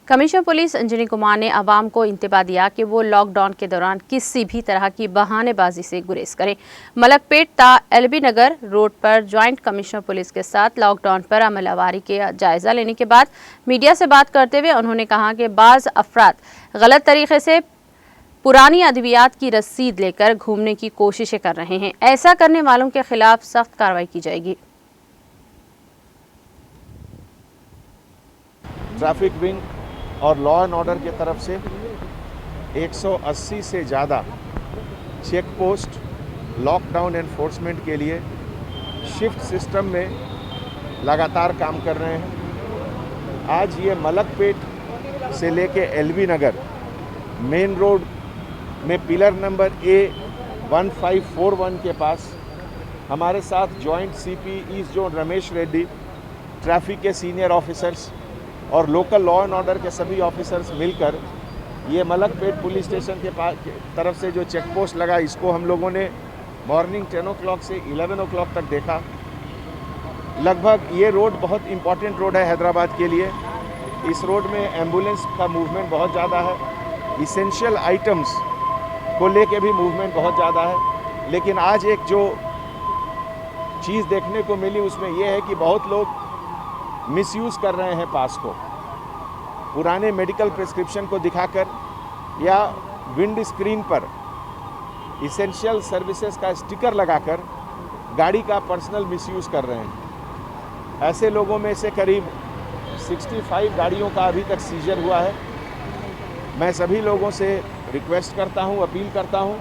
Commissioner police Anjani Kumar ने आवाम को इंतबा दिया कि वो लॉकडाउन के दौरान किसी भी तरह की बहानेबाजी से गुरेज करें। मलकपेट ता एलबी नगर रोड पर ज्वाइंट कमिश्नर पुलिस के साथ लॉकडाउन पर अमलवारी के जायजा लेने के बाद मीडिया से बात करते हुए उन्होंने कहा कि बाज़ अफराद गलत तरीके से पुरानी अद्वियात की रसीद लेकर घूमने की कोशिशें कर रहे हैं। ऐसा करने वालों के खिलाफ सख्त कार्रवाई की जाएगी। ट्रैफिक विंग और लॉ एंड ऑर्डर की तरफ से 180 से ज़्यादा चेक पोस्ट लॉकडाउन एनफोर्समेंट के लिए शिफ्ट सिस्टम में लगातार काम कर रहे हैं। आज ये मलकपेट से लेके एलबी नगर मेन रोड में पिलर नंबर A1541 के पास हमारे साथ joint CP east zone Ramesh Reddy, traffic के सीनियर ऑफिसर्स और लोकल लॉ एंड ऑर्डर के सभी ऑफिसर्स मिलकर ये मलकपेट पुलिस स्टेशन के पास तरफ से जो चेक पोस्ट लगा, इसको हम लोगों ने मॉर्निंग 10 o'clock से 11 o'clock तक देखा। लगभग ये रोड बहुत इम्पॉर्टेंट रोड है हैदराबाद के लिए। इस रोड में एम्बुलेंस का मूवमेंट बहुत ज़्यादा है, इसेंशियल आइटम्स को लेके भी मूवमेंट बहुत ज़्यादा है। लेकिन आज एक जो चीज़ देखने को मिली उसमें यह है कि बहुत लोग मिसयूज़ कर रहे हैं पास को, पुराने मेडिकल प्रिस्क्रिप्शन को दिखाकर या विंड स्क्रीन पर इसेंशियल सर्विसेज का स्टिकर लगाकर गाड़ी का पर्सनल मिसयूज़ कर रहे हैं। ऐसे लोगों में से करीब 65 गाड़ियों का अभी तक सीजर हुआ है। मैं सभी लोगों से रिक्वेस्ट करता हूं, अपील करता हूं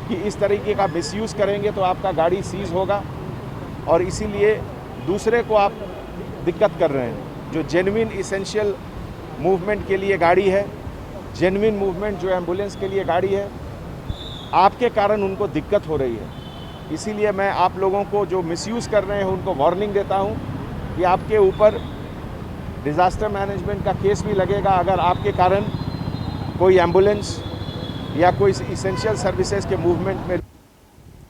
कि इस तरीके का मिसयूज़ करेंगे तो आपका गाड़ी सीज होगा और इसीलिए दूसरे को आप दिक्कत कर रहे हैं। जो जेन्युइन इसेंशियल मूवमेंट के लिए गाड़ी है, जेन्युइन मूवमेंट जो एम्बुलेंस के लिए गाड़ी है, आपके कारण उनको दिक्कत हो रही है। इसीलिए मैं आप लोगों को जो मिसयूज़ कर रहे हैं उनको वार्निंग देता हूं कि आपके ऊपर डिज़ास्टर मैनेजमेंट का केस भी लगेगा अगर आपके कारण कोई एम्बुलेंस या कोई इसेंशियल सर्विसेज के मूवमेंट में